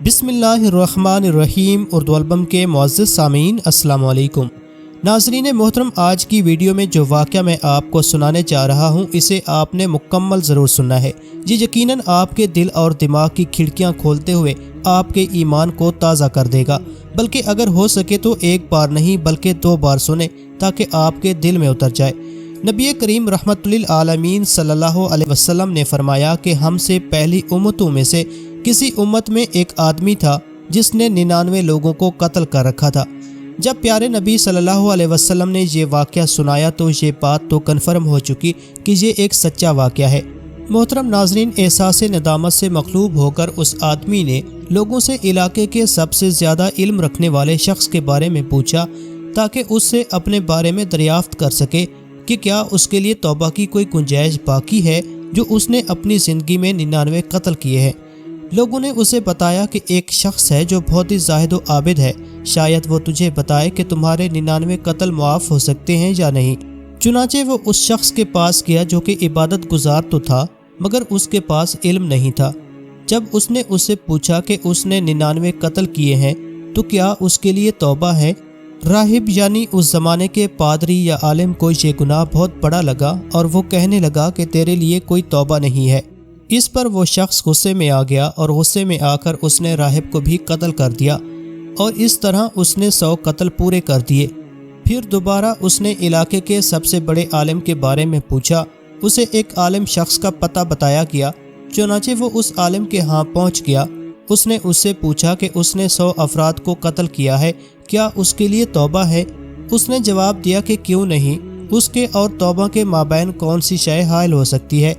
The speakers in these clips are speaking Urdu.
بسم اللہ الرحمن الرحیم اردو البم کے معزز سامعین السلام علیکم۔ ناظرین محترم، آج کی ویڈیو میں جو واقعہ میں آپ کو سنانے جا رہا ہوں اسے آپ نے مکمل ضرور سننا ہے۔ یہ یقیناً آپ کے دل اور دماغ کی کھڑکیاں کھولتے ہوئے آپ کے ایمان کو تازہ کر دے گا، بلکہ اگر ہو سکے تو ایک بار نہیں بلکہ 2 بار سنیں تاکہ آپ کے دل میں اتر جائے۔ نبی کریم رحمت للعالمین صلی اللہ علیہ وسلم نے فرمایا کہ ہم سے پہلی امتوں میں سے کسی امت میں ایک آدمی تھا جس نے 99 لوگوں کو قتل کر رکھا تھا۔ جب پیارے نبی صلی اللہ علیہ وسلم نے یہ واقعہ سنایا تو یہ بات تو کنفرم ہو چکی کہ یہ ایک سچا واقعہ ہے۔ محترم ناظرین، احساس ندامت سے مغلوب ہو کر اس آدمی نے لوگوں سے علاقے کے سب سے زیادہ علم رکھنے والے شخص کے بارے میں پوچھا تاکہ اس سے اپنے بارے میں دریافت کر سکے کہ کیا اس کے لیے توبہ کی کوئی گنجائش باقی ہے جو اس نے اپنی زندگی میں 99 قتل کیے ہیں۔ لوگوں نے اسے بتایا کہ ایک شخص ہے جو بہت ہی زاہد و عابد ہے، شاید وہ تجھے بتائے کہ تمہارے 99 قتل معاف ہو سکتے ہیں یا نہیں۔ چنانچہ وہ اس شخص کے پاس گیا جو کہ عبادت گزار تو تھا مگر اس کے پاس علم نہیں تھا۔ جب اس نے اس سے پوچھا کہ اس نے 99 قتل کیے ہیں تو کیا اس کے لیے توبہ ہے، راہب یعنی اس زمانے کے پادری یا عالم کو یہ گناہ بہت بڑا لگا اور وہ کہنے لگا کہ تیرے لیے کوئی توبہ نہیں ہے۔ اس پر وہ شخص غصے میں آ گیا اور غصے میں آ کر اس نے راہب کو بھی قتل کر دیا اور اس طرح اس نے 100 قتل پورے کر دیے۔ پھر دوبارہ اس نے علاقے کے سب سے بڑے عالم کے بارے میں پوچھا، اسے ایک عالم شخص کا پتہ بتایا گیا، چنانچہ وہ اس عالم کے ہاں پہنچ گیا۔ اس نے اس سے پوچھا کہ اس نے 100 افراد کو قتل کیا ہے، کیا اس کے لیے توبہ ہے؟ اس نے جواب دیا کہ کیوں نہیں، اس کے اور توبہ کے مابین کون سی شے حائل ہو سکتی ہے؟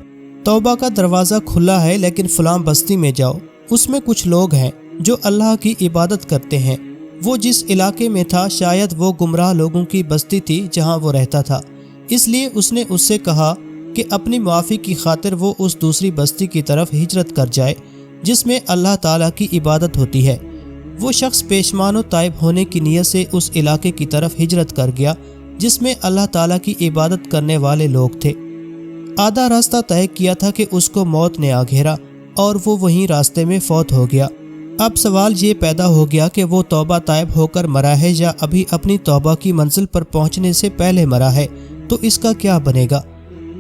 توبہ کا دروازہ کھلا ہے، لیکن فلاں بستی میں جاؤ، اس میں کچھ لوگ ہیں جو اللہ کی عبادت کرتے ہیں۔ وہ جس علاقے میں تھا شاید وہ گمراہ لوگوں کی بستی تھی جہاں وہ رہتا تھا، اس لیے اس نے اس سے کہا کہ اپنی معافی کی خاطر وہ اس دوسری بستی کی طرف ہجرت کر جائے جس میں اللہ تعالیٰ کی عبادت ہوتی ہے۔ وہ شخص پیشمان و تائب ہونے کی نیت سے اس علاقے کی طرف ہجرت کر گیا جس میں اللہ تعالیٰ کی عبادت کرنے والے لوگ تھے۔ آدھا راستہ طے کیا تھا کہ اس کو موت نے آ گھیرا اور وہ وہیں راستے میں فوت ہو گیا۔ اب سوال یہ پیدا ہو گیا کہ وہ توبہ طائب ہو کر مرا ہے یا ابھی اپنی توبہ کی منزل پر پہنچنے سے پہلے مرا ہے، تو اس کا کیا بنے گا؟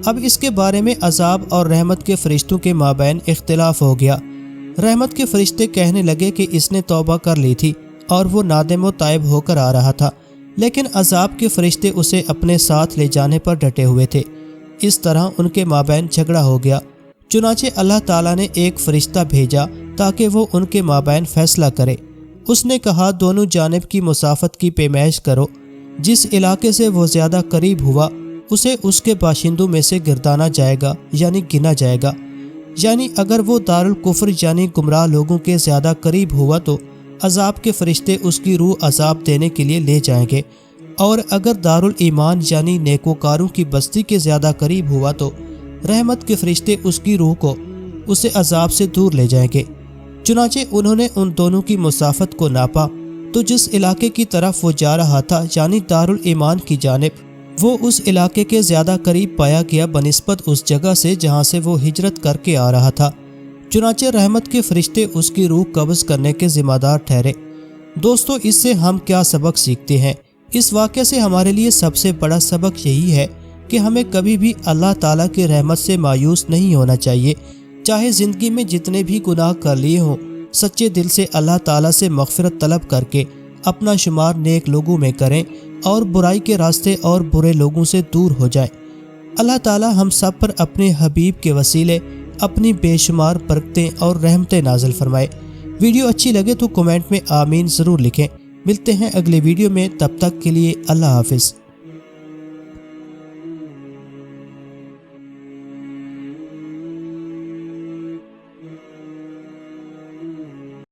اب اس کے بارے میں عذاب اور رحمت کے فرشتوں کے مابین اختلاف ہو گیا۔ رحمت کے فرشتے کہنے لگے کہ اس نے توبہ کر لی تھی اور وہ نادم و تائب ہو کر آ رہا تھا، لیکن عذاب کے فرشتے اسے اپنے ساتھ لے جانے پر ڈٹے ہوئے تھے۔ اس طرح ان کے مابین جھگڑا ہو گیا۔ چنانچہ اللہ تعالیٰ نے ایک فرشتہ بھیجا تاکہ وہ ان کے مابین فیصلہ کرے۔ اس نے کہا، دونوں جانب کی مسافت کی پیمائش کرو، جس علاقے سے وہ زیادہ قریب ہوا اسے اس کے باشندوں میں سے گردانا جائے گا یعنی گنا جائے گا، یعنی اگر وہ دارالکفر یعنی گمراہ لوگوں کے زیادہ قریب ہوا تو عذاب کے فرشتے اس کی روح عذاب دینے کے لیے لے جائیں گے، اور اگر دارالایمان یعنی نیکوکاروں کی بستی کے زیادہ قریب ہوا تو رحمت کے فرشتے اس کی روح کو اسے عذاب سے دور لے جائیں گے۔ چنانچہ انہوں نے ان دونوں کی مسافت کو ناپا تو جس علاقے کی طرف وہ جا رہا تھا یعنی دارالایمان کی جانب، وہ اس علاقے کے زیادہ قریب پایا گیا بنسبت اس جگہ سے جہاں سے وہ ہجرت کر کے آ رہا تھا۔ چنانچہ رحمت کے فرشتے اس کی روح قبض کرنے کے ذمہ دار ٹھہرے۔ دوستو، اس سے ہم کیا سبق سیکھتے ہیں؟ اس واقعے سے ہمارے لیے سب سے بڑا سبق یہی ہے کہ ہمیں کبھی بھی اللہ تعالیٰ کی رحمت سے مایوس نہیں ہونا چاہیے۔ چاہے زندگی میں جتنے بھی گناہ کر لیے ہوں، سچے دل سے اللہ تعالیٰ سے مغفرت طلب کر کے اپنا شمار نیک لوگوں میں کریں اور برائی کے راستے اور برے لوگوں سے دور ہو جائیں۔ اللہ تعالیٰ ہم سب پر اپنے حبیب کے وسیلے اپنی بے شمار برکتیں اور رحمتیں نازل فرمائے۔ ویڈیو اچھی لگے تو کمنٹ میں آمین ضرور لکھیں۔ ملتے ہیں اگلے ویڈیو میں، تب تک کے لیے اللہ حافظ۔